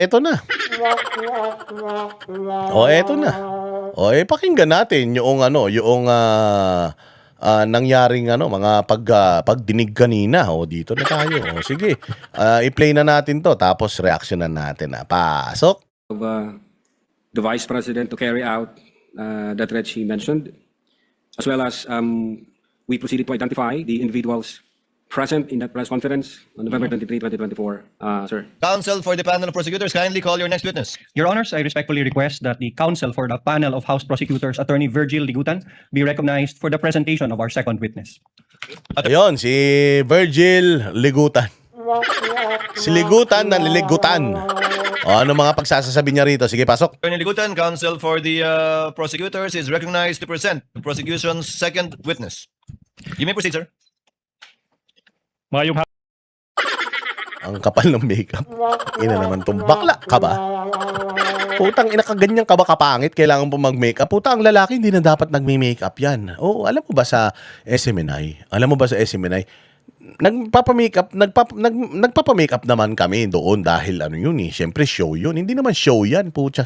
eto na. Eto na. Pakinggan natin yung nangyaring mga pagdinig kanina. Dito na tayo. Sige. I-play na natin to tapos reaksyonan natin. Pasok. Of the Vice President to carry out the threats he mentioned, as well as we proceeded to identify the individuals present in that press conference on November 23, 2024. Sir. Counsel for the panel of prosecutors, kindly call your next witness. Your Honors, I respectfully request that the counsel for the panel of House Prosecutors, Attorney Virgil Ligutan, be recognized for the presentation of our second witness. Ayun, si Virgil Ligutan. Si Ligutan na liligutan. Ano mga pagsasasabi niya rito? Sige, pasok. Attorney Ligutan, counsel for the prosecutors, is recognized to present the prosecution's second witness. You may proceed, sir. Ang kapal ng makeup. Ina naman tong bakla ka ba? Putang ina ka, ganyan ka ba kapangit? Kailangan po mag-makeup. Putang ang lalaki, hindi na dapat nagme-makeup yan. Alam mo ba sa SMNI? Nagpapa-makeup naman kami doon dahil siyempre show yun. Hindi naman show yan, pucha.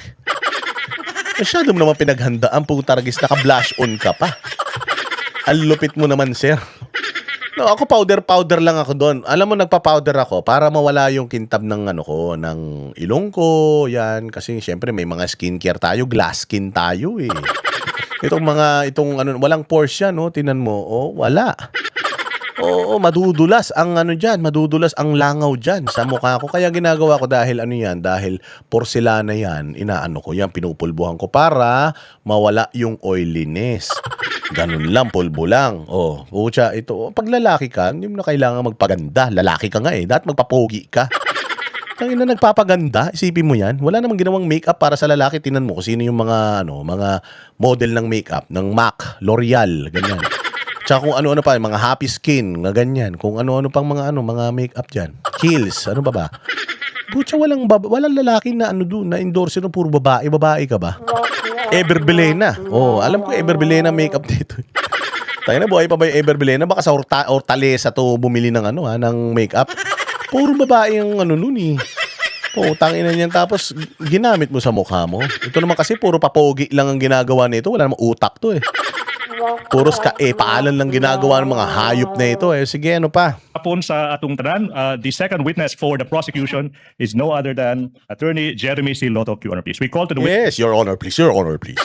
Masyado mo naman pinaghandaan, puta ragis, naka-blush on ka pa. Ang lupit mo naman, sir. No, ako powder lang ako doon. Alam mo, nagpa-powder ako para mawala yung kintab ng ng ilong ko, yan. Kasi syempre may mga skincare tayo, glass skin tayo eh. Walang pores yan, tinan mo, wala. Madudulas ang madudulas ang langaw diyan sa mukha ko. Kaya ginagawa ko dahil dahil porselana yan, pinupulbuhan ko para mawala yung oiliness. Ganun lang, pulbo lang. Pucha, ito. Pag lalaki ka, hindi mo na kailangan magpaganda. Lalaki ka nga eh. Dapat magpapogi ka. Tangina na nagpapaganda. Isipin mo yan. Wala namang ginawang makeup para sa lalaki. Tinan mo kung sino yung mga model ng makeup. Ng MAC, L'Oreal, ganyan. Tsaka kung ano-ano pa, mga Happy Skin, nga ganyan. Kung ano-ano pang mga makeup dyan. Kiehl's, ano ba? Pucha, walang lalaki na na-endorse no, puro babae. Babae ka ba? Everbelena. Alam ko Everbelena makeup dito. Tayo na, buhay pa ba yung Everbelena? Baka sa Hortaleza to bumili ng ng makeup. Puro babae yung nun eh. Tangina niyan. Tapos ginamit mo sa mukha mo. Ito naman kasi puro papogi lang ang ginagawa nito. Wala namang utak to eh. Puros paalan lang ginagawa ng mga hayop na ito eh. Sige, ano pa? Upon sa atong tanan, the second witness for the prosecution is no other than Attorney Jeremy C. Lotok, Your Honor, please. We call to the witness. Yes, Your Honor, please. Your Honor, please.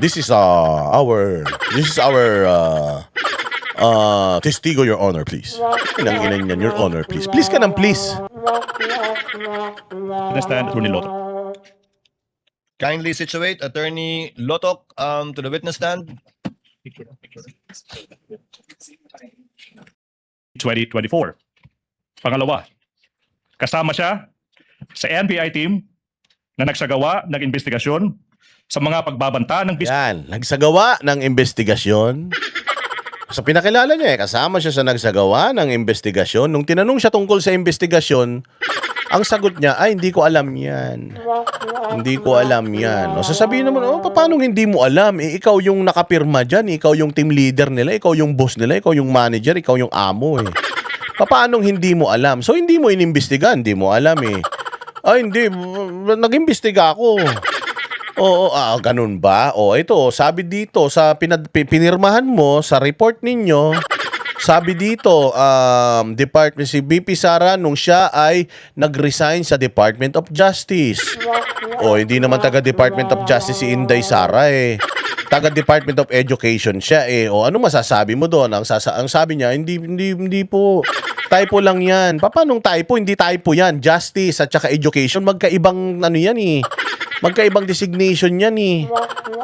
This is our testigo, Your Honor, please. Inang yan, Your Honor, please. Please ka nang please. Stand, Attorney Lotok. Kindly situate Attorney Lotok to the witness stand. 2024. Pangalawa, kasama siya sa NBI team na nagsagawa ng investigasyon sa mga pagbabanta ng Yan, nagsagawa ng investigasyon. Sa pinakilala niya kasama siya sa nagsagawa ng investigasyon. Nung tinanong siya tungkol sa investigasyon, ang sagot niya, hindi ko alam yan. Hindi ko alam yan. Sasabihin naman, paano hindi mo alam? Ikaw yung nakapirma dyan, ikaw yung team leader nila, ikaw yung boss nila, ikaw yung manager, ikaw yung amo eh. Paano hindi mo alam? So hindi mo inimbestigahan, hindi mo alam eh. Hindi, nag-imbestiga ako. Ganun ba? Ito, sabi dito, sa pinirmahan mo, sa report ninyo, sabi dito, si BP Sara nung siya ay nag-resign sa Department of Justice. Hindi naman taga-Department of Justice si Inday Sara eh. Taga-Department of Education siya eh. Ano masasabi mo doon? Ang sabi niya, hindi po. Typo lang yan. Paanong typo? Hindi typo yan. Justice at saka Education, magkaibang yan eh. Magkaibang designation yan eh.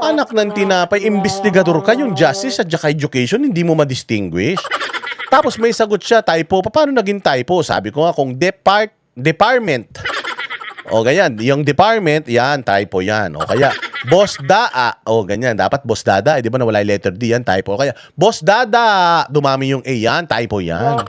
Anak ng tinapay, investigador ka, yung Justice at saka Education, hindi mo ma-distinguish. Tapos may sagot siya, typo. Paano naging typo? Sabi ko nga, kung department. Ganyan. Yung department, yan, typo yan. Kaya, Boss Daa. Ganyan. Dapat Boss Dada. Di ba nawala yung letter D yan, typo. Kaya, Boss Dada. Dumami yung A yan, typo yan.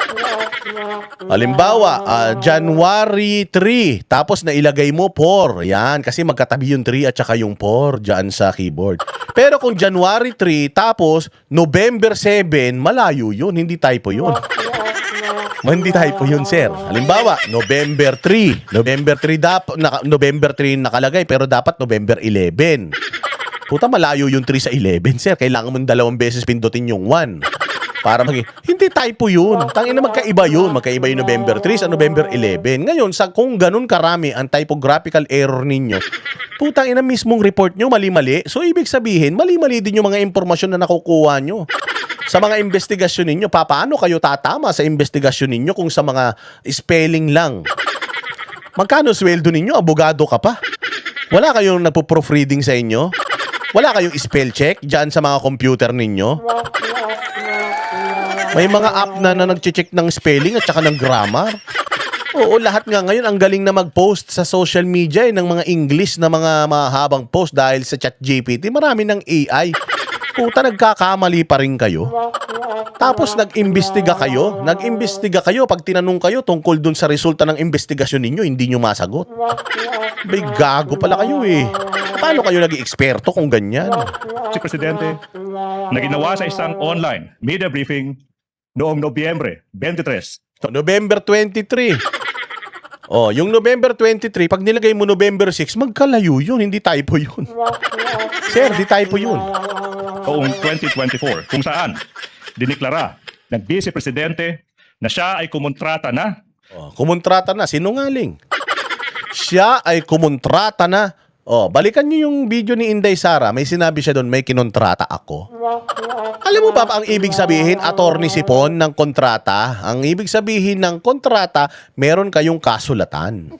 Halimbawa, January 3. Tapos nailagay mo 4. Yan. Kasi magkatabi yung 3 at saka yung 4 dyan sa keyboard. Pero kung January 3, tapos November 7, malayo yun. Hindi typo yun. Hindi typo yun, sir. Halimbawa, November 3. November 3 nakalagay pero dapat November 11. Puta, malayo yung 3 sa 11, sir. Kailangan mo 2 beses pindutin yung 1. Para maging, hindi typo yun. Tangina, magkaiba yun. Magkaiba yung November 3 sa November 11. Ngayon, kung ganun karami ang typographical error ninyo, putang ina, mismong report nyo mali-mali. So, ibig sabihin, mali-mali din yung mga impormasyon na nakukuha nyo. Sa mga investigasyon ninyo, paano kayo tatama sa investigasyon ninyo kung sa mga spelling lang? Magkano sweldo ninyo? Abogado ka pa. Wala kayong nagpo-proofreading sa inyo? Wala kayong spell check dyan sa mga computer ninyo? May mga app na nag-check ng spelling at saka ng grammar. Oo, lahat nga ngayon ang galing na mag-post sa social media ng mga English na mga mahabang post dahil sa ChatGPT. Marami ng AI. Puta, nagkakamali pa rin kayo. Tapos nag-imbestiga kayo. Nag-imbestiga kayo. Pag tinanong kayo tungkol dun sa resulta ng investigasyon ninyo, hindi nyo masagot. May gago pala kayo eh. Paano kayo nag-eksperto kung ganyan? Si Presidente na ginawa sa isang online media briefing noong Nobyembre 23. November 23. Oh, yung November 23, pag nilagay mo November 6, magkalayo yun. Hindi typo yun. Sir, di typo yun. Noong 2024 kung saan diniklara ng Vice Presidente na siya ay kumontrata na Oh, kumontrata na. Sinungaling. Siya ay kumontrata na. Oh, balikan niyo yung video ni Inday Sara. May sinabi siya doon, may kinontrata ako. Alam mo ba ang ibig sabihin, attorney sipon ng kontrata? Ang ibig sabihin ng kontrata, meron kayong kasulatan.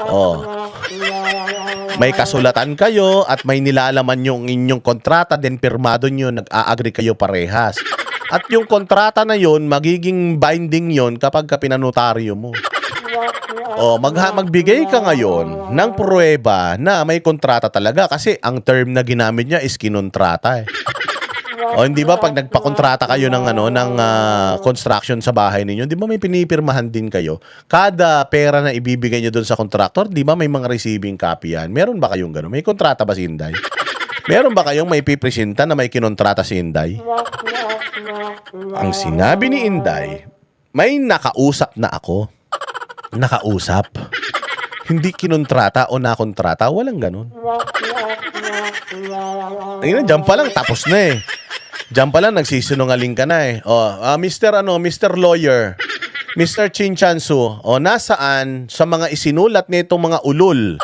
Oh. May kasulatan kayo at may nilalaman yung inyong kontrata, then pirmado nyo, nag-a-agree kayo parehas. At yung kontrata na yon magiging binding yon kapag ka pinanotaryo mo. O, magbigay ka ngayon ng pruweba na may kontrata talaga kasi ang term na ginamit niya is kinontrata eh. O hindi ba pag nagpakontrata kayo ng construction sa bahay ninyo, di ba may pinipirmahan din kayo? Kada pera na ibibigay niyo doon sa contractor, di ba may mga receiving copy yan? Meron ba kayong gano'n? May kontrata ba si Inday? Meron ba kayong may pipresenta na may kinontrata si Inday? Ang sinabi ni Inday, may nakausap na ako. Nakausap. Hindi kinontrata o nakontrata, walang ganun. Ayun, dyan pa lang, tapos na eh. Dyan pa lang, nagsisinungaling ka na eh. Mr. Lawyer, Mr. Chin Chansu, nasaan sa mga isinulat nitong mga ulul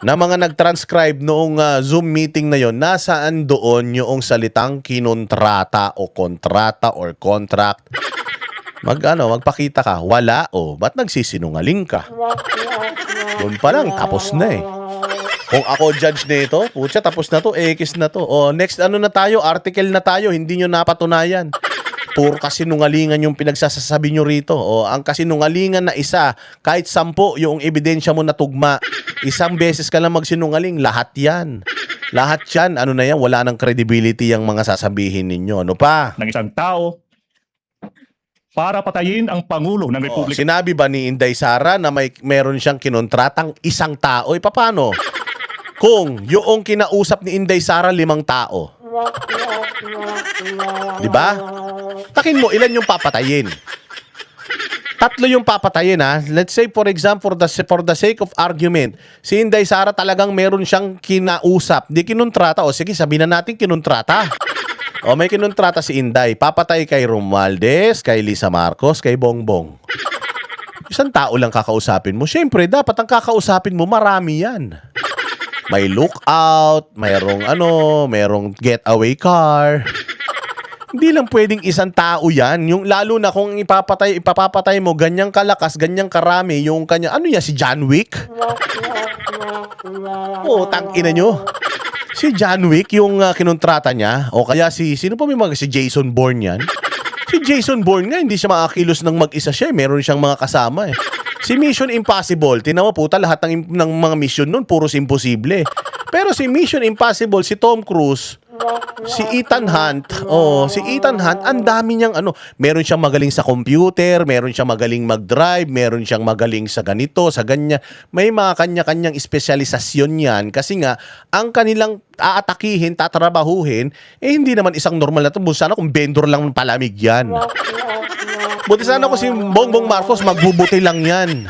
na mga nag-transcribe noong Zoom meeting na yon, nasaan doon yung salitang kinontrata o kontrata or contract? Magpakita ka. Wala ba't nagsisinungaling ka? Doon pa lang, tapos na eh. Kung ako judge nito, putya, tapos na to, X na to. Next na tayo, article na tayo, hindi nyo napatunayan. Puro kasinungalingan yung pinagsasasabi nyo rito. Ang kasinungalingan na isa, kahit 10 yung ebidensya mo na tugma, isang beses ka lang magsinungaling, lahat yan. Lahat yan, na yan, wala nang credibility yung mga sasabihin ninyo. Ano pa? ng isang tao para patayin ang Pangulo ng Republika. Sinabi ba ni Inday Sara na meron siyang kinontratang isang tao? Paano? Kung yung kinausap ni Inday Sara 5 tao. Di ba? Takin mo, ilan yung papatayin? 3 yung papatayin ha. Let's say for example, for the sake of argument, si Inday Sara talagang meron siyang kinausap. Di kinontrata. Sige, sabihin na natin kinontrata. May kinontrata si Inday. Papatay kay Romualdez, kay Lisa Marcos, kay Bongbong. Isang tao lang kakausapin mo. Siyempre, dapat ang kakausapin mo, marami yan. May lookout, merong getaway car. Hindi lang pwedeng isang tao yan. Lalo na kung ipapapatay mo, ganyang kalakas, ganyang karami, yung kanya, si John Wick? Tangina nyo. Si John Wick, yung kinontrata niya, o kaya sino pa si Jason Bourne yan? Si Jason Bourne nga, hindi siya makakilos ng mag-isa siya. Meron siyang mga kasama eh. Si Mission Impossible, tingnan mo puta, lahat ng mga mission nun, puros imposible. Pero si Mission Impossible, si Tom Cruise, si Ethan Hunt, ang dami niyang meron siyang magaling sa computer, meron siyang magaling mag-drive, meron siyang magaling sa ganito, sa ganyan. May mga kanya-kanyang espesyalisasyon yan kasi nga, ang kanilang aatakihin, tatrabahuhin, hindi naman isang normal na ito. Sana kung vendor lang ng palamig yan. Buti sana ko si Bongbong Marcos magbubuti lang yan.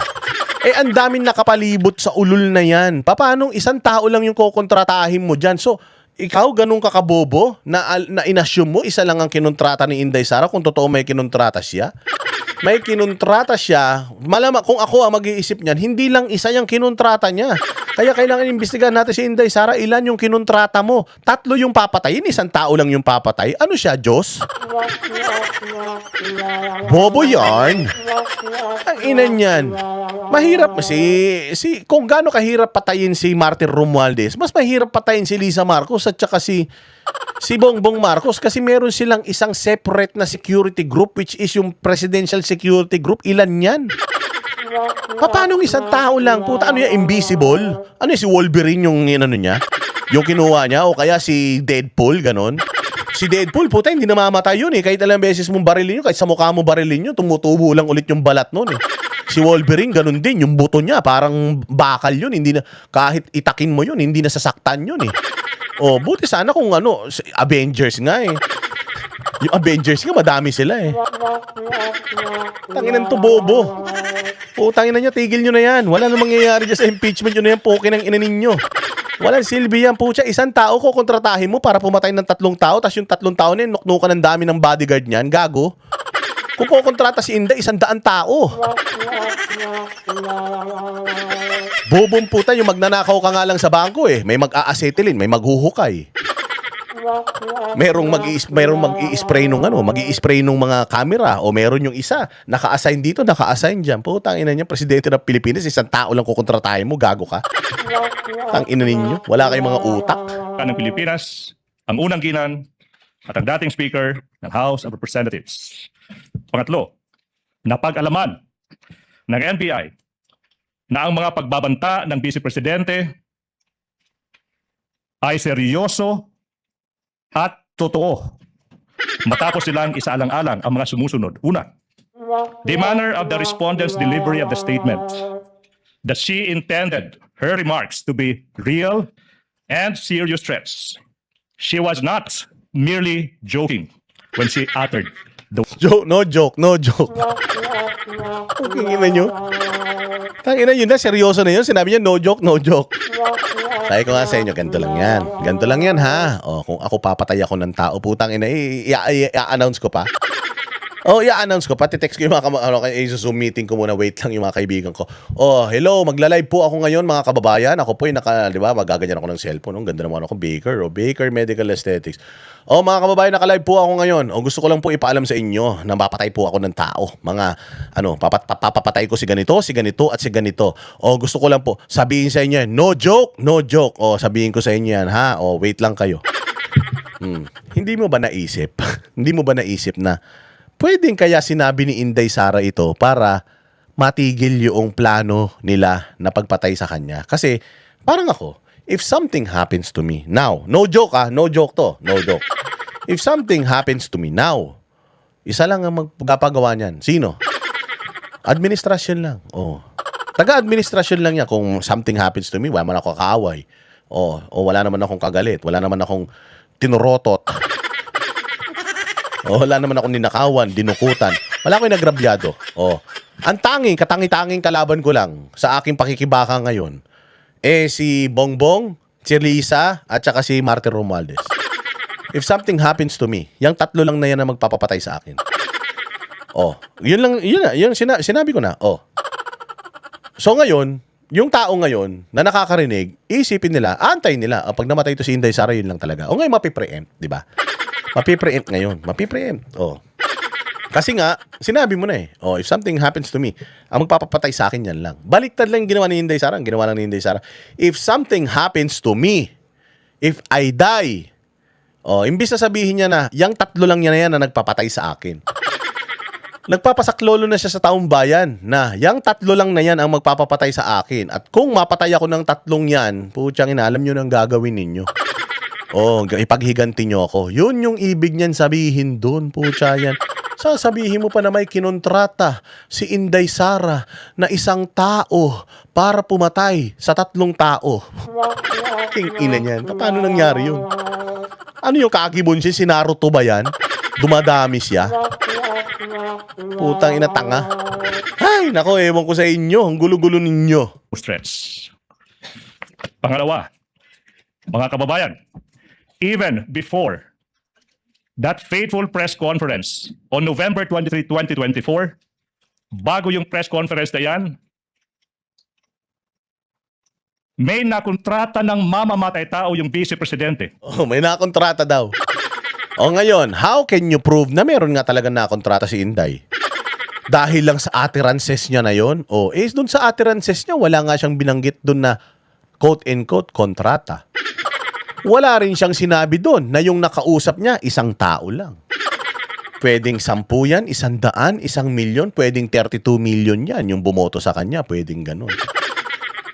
Eh, ang daming nakapalibot sa ulul na yan. Paano isang tao lang yung kukontratahin mo dyan? So, ikaw ganun kakabobo na inassume mo isa lang ang kinontrata ni Inday Sara kung totoo may kinontrata siya? May kinontrata siya. Malamang kung ako ang mag-iisip niyan, hindi lang isa yung kinontrata niya. Kaya kailangan imbestigahan natin si Inday Sara, ilan yung kinontrata mo? 3 yung papatayin, isang tao lang yung papatay. Ano siya, Diyos? Bobo yarn. Ang ina niyan. Mahirap kung gaano kahirap patayin si Martin Romualdez, mas mahirap patayin si Lisa Marcos at saka si Bongbong Marcos kasi meron silang isang separate na security group which is yung Presidential Security Group. Ilan yan? Paano isang tao lang? Puta, ano yan? Invisible? Ano yan? Si Wolverine yung ano niya? Yung kinuha niya? O kaya si Deadpool? Ganon? Si Deadpool, puta, hindi namamatay yun eh. Kahit ilang beses mong barilin yun, kahit sa mukha mo barilin yun, tumutubo lang ulit yung balat nun eh. Si Wolverine, ganun din. Yung buto niya, parang bakal yun. Hindi na, kahit itakin mo yun, hindi nasasaktan yun eh. Oh, buti sana kung ano, Avengers nga eh. Yung Avengers nga, madami sila eh. Tanginan to, bobo. Tanginan niya, tigil nyo na yan. Wala namang mangyayari dyan sa impeachment nyo na yan, poke ng ina ninyo. Walang silbi yan, pucha. Isang tao ko kontratahin mo para pumatay ng 3 tao, tapos yung 3 tao na yun, nuknukan ng dami ng bodyguard niyan, gago. Kung kukontrata si Inday, 100 tao. Bobong puta, yung magnanakaw ka nga lang sa bangko eh. May mag-a-acetylene, may maghuhukay. Merong mag-i-spray nung mag-i-spray nung mga camera o meron yung isa naka-assign dito, naka-assign diyan. Putang ina niya, presidente ng Pilipinas, isang tao lang kukontratahin mo, gago ka. Tang ina ninyo, wala kayong mga utak. ng Pilipinas, ang unang ginan at ang dating Speaker ng House of Representatives. Pangatlo, napag-alaman ng NBI na ang mga pagbabanta ng Vice Presidente ay seryoso at totoo matapos silang isaalang-alang ang mga sumusunod. Una, the manner of the respondent's delivery of the statement that she intended her remarks to be real and serious threats. She was not merely joking when she uttered the No joke. Tangina nyo. Tangina yun na, seryoso na yun. Sinabi niya, no joke. Sabi ko nga sa inyo, ganito lang yan ha. O, kung ako papatay ako ng tao, putang ina, i-announce ko pa. I-announce ko pa. Titext ko yung mga Zoom meeting ko muna. Wait lang yung mga kaibigan ko. Hello, magla-live po ako ngayon mga kababayan. Ako po di ba, magaganyan ako ng cellphone. Ang ganda naman ako, Baker. Baker Medical Aesthetics. Mga kababayan, naka-live po ako ngayon. Gusto ko lang po ipaalam sa inyo na mapapatay po ako ng tao. Mga, papapatay ko si ganito, at si ganito. Gusto ko lang po sabihin sa inyo, no joke. Sabihin ko sa inyo yan, ha? Wait lang kayo. Hindi mo ba naisip? Hindi mo ba naisip na pwedeng kaya sinabi ni Inday Sara ito para matigil yung plano nila na pagpatay sa kanya? Kasi parang ako, if something happens to me now, no joke to, no joke. If something happens to me now, isa lang ang magpapagawa niyan. Sino? Administrasyon lang. Taga-administrasyon lang niya. Kung something happens to me, wala man ako kaaway. Wala naman akong kagalit. Wala naman akong tinurotot. Wala naman akong ninakawan, dinukutan. Wala akong nagrabyado. Ang katangi-tanging kalaban ko lang sa aking pakikibaka ngayon, si Bongbong, si Lisa, at saka si Martin Romualdez. If something happens to me, yung 3 lang na yan na magpapapatay sa akin. Yun sinabi ko na. So ngayon, yung tao ngayon na nakakarinig, isipin nila, antayin nila, pag namatay ito si Inday Sara, yun lang talaga. Ngayon mapipreempt, di ba? Mapipreempt ngayon. Kasi nga, sinabi mo na if something happens to me, ang magpapapatay sa akin yan lang. Baliktad lang yung ginawa ni Inday Sara. Ang ginawa lang ni Inday Sara. If something happens to me, if I die, imbis na sabihin niya na, yung 3 lang niya na nagpapatay sa akin. Nagpapasaklolo na siya sa taong bayan na yung 3 lang na yan ang magpapapatay sa akin. At kung mapatay ako ng 3 yan, putyang ina, alam nyo nang gagawin ninyo. Ipaghiganti nyo ako. Yun yung ibig niyan sabihin doon, putya yan. Sasabihin mo pa na may kinontrata si Inday Sara na isang tao para pumatay sa 3 tao. King ina niyan. Paano nangyari yun? Ano yung kakibunsin? Si Naruto ba yan? Dumadami siya. Putang ina, tanga. Ay, nako, ewan ko sa inyo. Ang gulo-gulo ninyo. Stress. Pangalawa, mga kababayan, even before that fateful press conference on November 23, 2024, bago yung press conference na yan, may nakontrata ng mamamatay tao yung Vice Presidente. Oh, may nakontrata daw. O ngayon, how can you prove na meron nga talaga nakontrata si Inday? Dahil lang sa utterances niya na yon? O, doon sa utterances niya, wala nga siyang binanggit doon na quote-unquote kontrata. Wala rin siyang sinabi doon na yung nakausap niya, isang tao lang. Pwedeng 10 yan, 100, 1,000,000, pwedeng 32 million yan yung bumoto sa kanya, pwedeng ganun.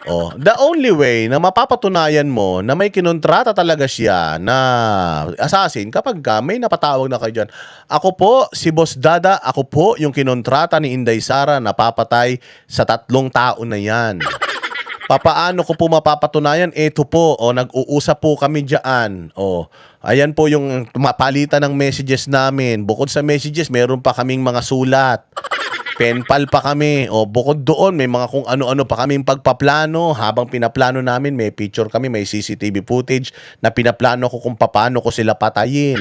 Oh, the only way na mapapatunayan mo na may kinontrata talaga siya na assassin kapag may napatawag na kayo dyan. Ako po, si Boss Dada, ako po yung kinontrata ni Inday Sara na papatay sa 3 tao na yan. Papaano ko po mapapatunayan? Ito po, nag-uusap po kami dyan. Ayan po yung palitan ng messages namin. Bukod sa messages, meron pa kaming mga sulat. Penpal pa kami. Bukod doon, may mga kung ano-ano pa kaming pagpaplano. Habang pinaplano namin, may picture kami, may CCTV footage na pinaplano ko kung paano ko sila patayin.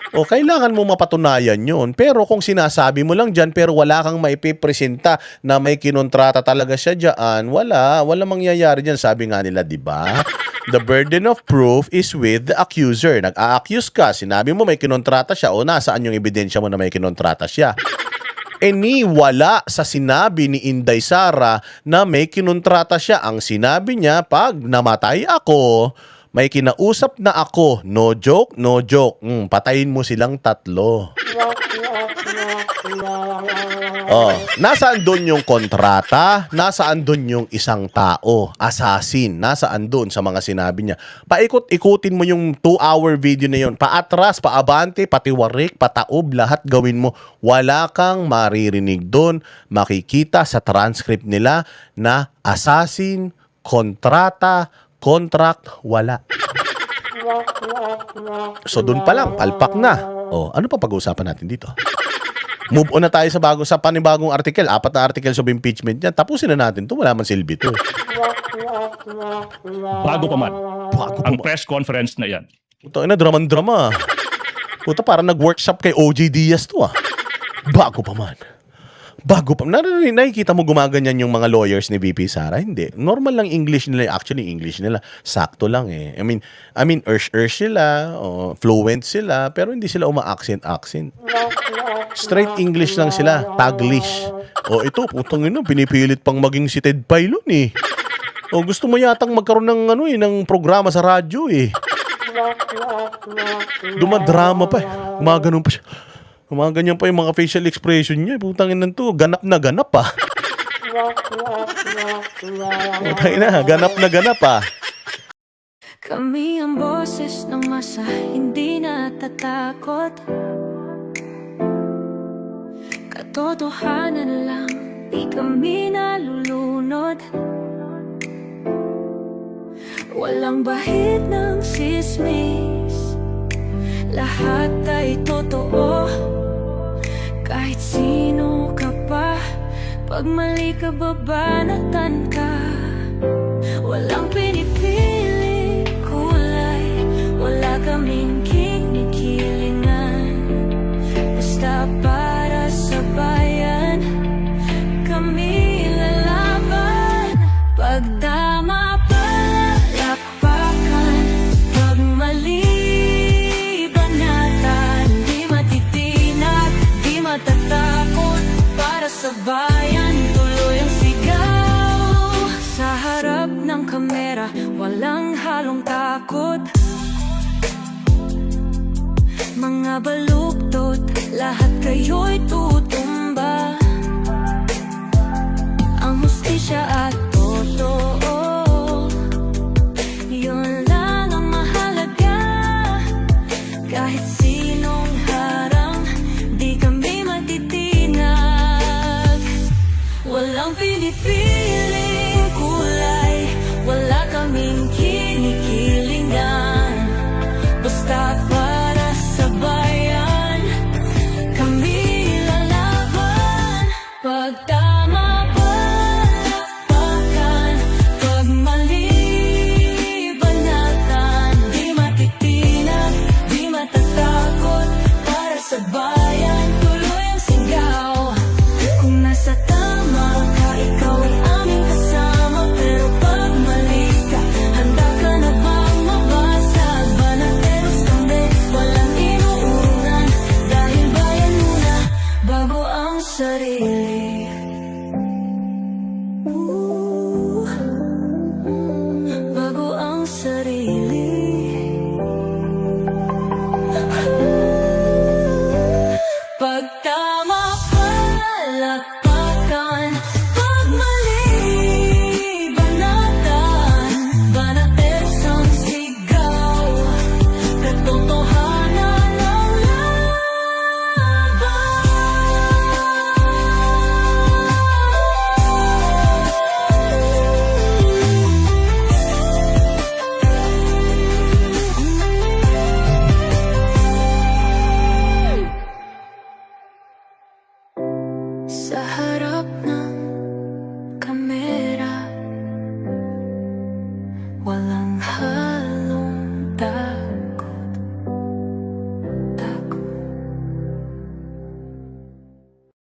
Kailangan mo mapatunayan yun. Pero kung sinasabi mo lang dyan, pero wala kang maipipresenta na may kinontrata talaga siya dyan, wala mangyayari dyan. Sabi nga nila, di ba? The burden of proof is with the accuser. Nag-a-accuse ka, sinabi mo may kinontrata siya, nasaan yung ebidensya mo na may kinontrata siya? Wala sa sinabi ni Inday Sara na may kinontrata siya. Ang sinabi niya, pag namatay ako, may kinausap na ako. No joke, no joke. Patayin mo silang 3. Nasaan doon yung kontrata? Nasaan doon yung isang tao? Assassin. Nasaan doon sa mga sinabi niya? Paikot-ikutin mo yung 2-hour video na yun. Paatras, paabante, patiwarik, pataob, lahat gawin mo. Wala kang maririnig doon. Makikita sa transcript nila na assassin, kontrata, contract, wala. So doon pa lang, palpak na. Ano pa pag-uusapan natin dito? Move on na tayo sa panibagong article. 4 na articles of impeachment yan. Tapusin na natin ito. Wala man silbi ito. Bago pa man, ang press conference na yan. Puta ina, drama-drama. Puta, parang nag-workshop kay OJ Diaz to Bago pa man. Nakikita mo gumaganyan yung mga lawyers ni VP Sara? Hindi. Normal lang English nila. Actually, English nila. Sakto lang I mean, sila, fluent sila, pero hindi sila uma-accent. Straight English lang sila. Taglish. Ito, putang ina, pinipilit pang maging si Ted Pailon gusto mo yatang magkaroon ng ng programa sa radyo Dumadrama pa Gumaganon pa siya. Gumaganyan pa yung mga facial expression niya. Putangin na to. Ganap na ganap Putangin na. Ganap na ganap Kami ang boses ng masa, hindi natatakot. Katotohanan lang, di kami nalulunod. Walang bahid ng sismis, lahat ay totoo. Kahit sino ka pa, pag mali ka babanatan ka. Walang pinipili kulay, wala kaming kinikilingan. Basta para sa bayan, kami lalaban. Pag tama palakpakan, pag mali banatan. Di matitinag, di matatakot, para sa bayan tuloy ang sigaw. Sa harap ng kamera, walang halong takot. Mga baluktot, lahat kayo'y tutumba. Ang hustisya at totoo